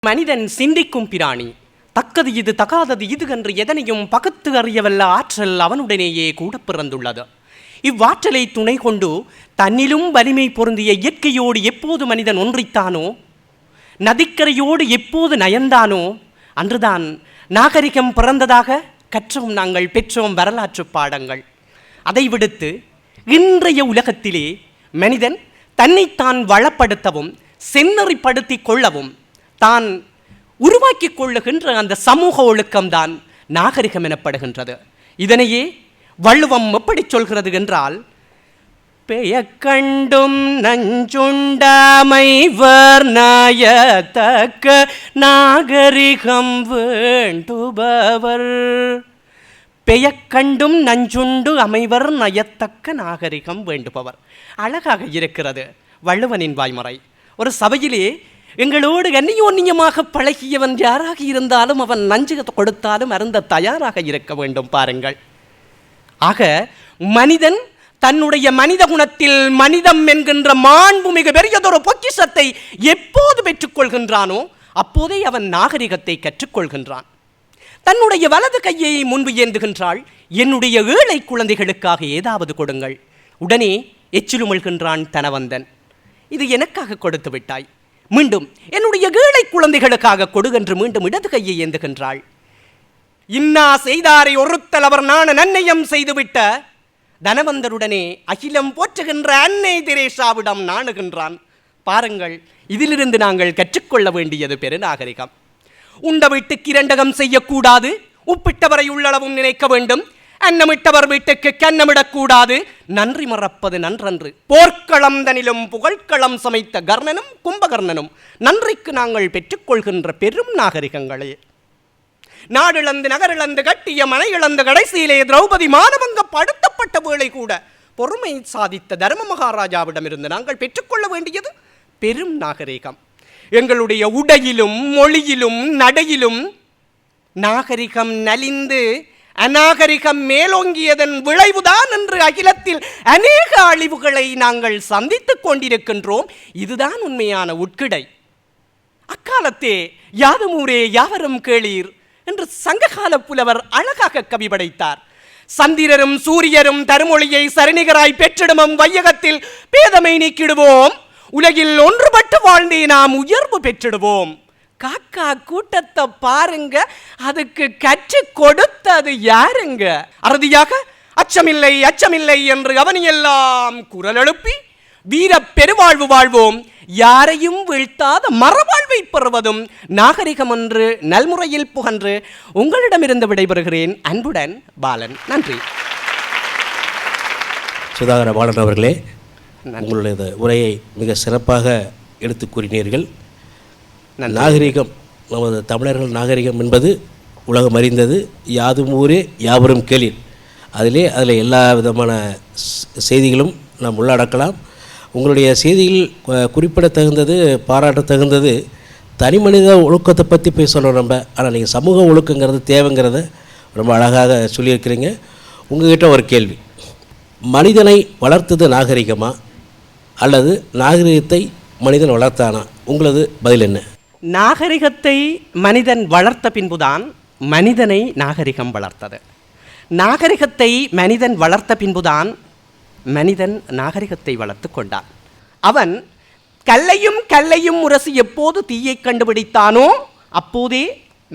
மனிதன் சிந்திக்கும் பிராணி. தக்கது இது தகாதது இது என்று எதனையும் பகுத்து அறியவல்ல ஆற்றல் அவனுடனேயே கூட பிறந்துள்ளது. இவ்வாற்றலை துணை கொண்டு தன்னிலும் வலிமை பொருந்திய இயற்கையோடு எப்போது மனிதன் ஒன்றித்தானோ, நதிக்கரையோடு எப்போது நயந்தானோ அன்றுதான் நாகரிகம் பிறந்ததாக கற்றோம் நாங்கள், பெற்றோம் வரலாற்று பாடங்கள். அதை விடுத்து இன்றைய உலகத்திலே மனிதன் தன்னைத்தான் வளப்படுத்தவும் செந்நெறிப்படுத்தி கொள்ளவும் தான் உருவாக்கி கொள்ளுகின்ற அந்த சமூக ஒழுக்கம்தான் நாகரிகம் எனப்படுகின்றது. இதனையே வள்ளுவம் எப்படி சொல்கிறது என்றால், பெயக்கண்டும் நஞ்சுண்டாமைவர் நாயத்தக்க நாகரிகம் வேண்டுபவர். பெயக்கண்டும் நஞ்சுண்டு அமைவர் நயத்தக்க நாகரிகம் வேண்டுபவர். அழகாக இருக்கிறது வள்ளுவனின் வாய்மறை. ஒரு சபையிலே எங்களோடு அந்நியோன்யமாக பழகியவன் யாராக இருந்தாலும் அவன் நஞ்சு கொடுத்தாலும் அருந்த தயாராக இருக்க வேண்டும். பாருங்கள், ஆக மனிதன் தன்னுடைய மனித குணத்தில் மனிதம் என்கின்ற மாண்பு மிக பெரியதொரு பொக்கிஷத்தை எப்போது பெற்றுக்கொள்கின்றானோ அப்போதே அவன் நாகரிகத்தை கற்றுக்கொள்கின்றான். தன்னுடைய வலது கையை முன்பு ஏந்துகின்றாள், என்னுடைய ஏழை குழந்தைகளுக்காக ஏதாவது கொடுங்கள். உடனே எச்சிலுமிழ்கின்றான் தனவந்தன், இது எனக்காக கொடுத்து விட்டாய். மீண்டும் என்னுடைய ஏழை குழந்தைகளுக்காக கொடுகென்று மீண்டும் இடது கையை ஏந்துகின்றாள். இன்னா செய்தாரை ஒருத்தல் அவர் நாண நன்னயம் செய்துவிட்ட தனவந்தருடனே அகிலம் போற்றுகின்ற அன்னை தெரேசாவிடம் நாணுகின்றான். பாருங்கள், இதிலிருந்து நாங்கள் கற்றுக்கொள்ள வேண்டியது பெருநாகரிகம். உண்ட வீட்டுக்கு இரண்டகம் செய்யக்கூடாது, உப்பிட்டவரை உள்ளளவும் நினைக்க வேண்டும், அன்னமிட்டவர் வீட்டுக்கு கன்னமிடக்கூடாது, நன்றி மறப்பது நன்றன்று. போர்க்களம் தனிலும் புகழ்க்களம் சமைத்த கர்ணனும் கும்பகர்ணனும் நன்றிக்கு நாங்கள் பெற்றுக்கொள்கின்ற பெரும் நாகரிகங்களே. நாடிழந்து நகரிழந்து கட்டிய மனை இழந்து கடைசியிலே திரௌபதி மானவங்க படுத்தப்பட்ட வேளை கூட பொறுமை சாதித்த தர்ம மகாராஜாவிடமிருந்து நாங்கள் பெற்றுக்கொள்ள வேண்டியது பெரும் நாகரிகம். எங்களுடைய உடையிலும் மொழியிலும் நடையிலும் நாகரிகம் நலிந்து அநாகரிகம் மேலோங்கியதன் விளைவுதான் என்று அகிலத்தில் அநேக அழிவுகளை நாங்கள் சந்தித்துக் கொண்டிருக்கின்றோம். இதுதான் உண்மையான உட்கிடை. அக்காலத்தே யாதுமூரே யாவரும் கேளீர் என்று சங்ககால புலவர் அழகாக கவி படைத்தார். சந்திரரும் சூரியரும் தருமொழியை சரிநிகராய் பெற்றிடுமம் வையகத்தில் பேதமை நீக்கிடுவோம், உலகில் ஒன்றுபட்டு வாழ்ந்தே நாம் உயர்வு பெற்றிடுவோம். காக்கா கூட்டத்தை பாருங்க, அதுக்கு கற்று கொடுத்தது யாருங்க? அறுதியாக அச்சமில்லை அச்சமில்லை என்று அவனையெல்லாம் குரல் எழுப்பி வீர பெருவாழ்வு வாழ்வோம், யாரையும் வீழ்த்தாத மரவாழ்வை பெறுவதும் நாகரிகம் என்று நல்முறையில் புகன்று உங்களிடமிருந்து விடைபெறுகிறேன். அன்புடன் பாலன். நன்றி. சுதாகர பாலன் அவர்களே, உங்களுடைய உரையை மிக சிறப்பாக எடுத்து கூறினீர்கள். நாகரிகம், நமது தமிழர்கள் நாகரிகம் என்பது உலகம் அறிந்தது. யாதும் ஊரே யாவரும் கேளீர். அதில் எல்லா விதமான செய்திகளும் நாம் உள்ளடக்கலாம். உங்களுடைய செய்தியில் குறிப்பிட தகுந்தது, பாராட்ட தகுந்தது தனி மனித ஒழுக்கத்தை பற்றி பேசணும் நம்ம. ஆனால் நீங்கள் சமூக ஒழுக்கங்கிறது தேவைங்கிறத ரொம்ப அழகாக சொல்லியிருக்கிறீங்க. உங்கள்கிட்ட ஒரு கேள்வி, மனிதனை வளர்த்தது நாகரிகமா அல்லது நாகரிகத்தை மனிதன் வளர்த்தானா? உங்களது பதில் என்ன? நாகரிகத்தை மனிதன் வளர்த்த பின்புதான் மனிதனை நாகரிகம் வளர்த்தது. நாகரிகத்தை மனிதன் வளர்த்த பின்புதான் மனிதன் நாகரிகத்தை வளர்த்து கொண்டான். அவன் கல்லையும் உரசி எப்போது தீயை கண்டுபிடித்தானோ அப்போதே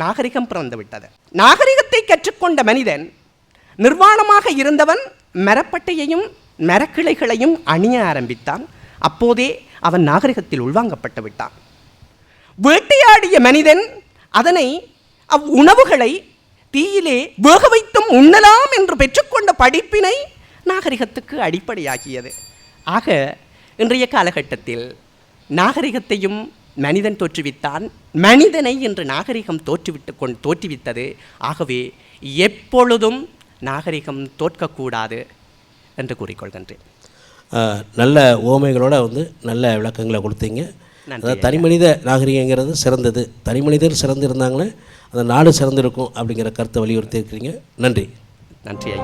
நாகரிகம் பிறந்து விட்டது. நாகரிகத்தை கற்றுக்கொண்ட மனிதன் நிர்வாணமாக இருந்தவன் மரப்பட்டையையும் மரக்கிளைகளையும் அணிய ஆரம்பித்தான். அப்போதே அவன் நாகரிகத்தில் உள்வாங்கப்பட்டு விட்டான். வேட்டையாடிய மனிதன் அதனை உணவுகளை தீயிலே வேக வைத்தும் உண்ணலாம் என்று பெற்றுக்கொண்ட படிப்பினை நாகரிகத்துக்கு அடிப்படையாகியது. ஆக இன்றைய காலகட்டத்தில் நாகரிகத்தையும் மனிதன் தோற்றுவித்தான், மனிதனை இன்று நாகரிகம் தோற்றுவித்தது. ஆகவே எப்பொழுதும் நாகரிகம் தோற்கக்கூடாது என்று கூறிக்கொள்கின்றேன். நல்ல ஓமைகளோடு நல்ல விளக்கங்களை கொடுத்தீங்க. அதாவது தனி மனித நாகரிகங்கிறது சிறந்தது, தனி மனிதர் சிறந்து இருந்தாங்கன்னா அந்த நாடு சிறந்திருக்கும் அப்படிங்கிற கருத்தை வலியுறுத்தி இருக்கிறீங்க. நன்றி. நன்றி ஐயா.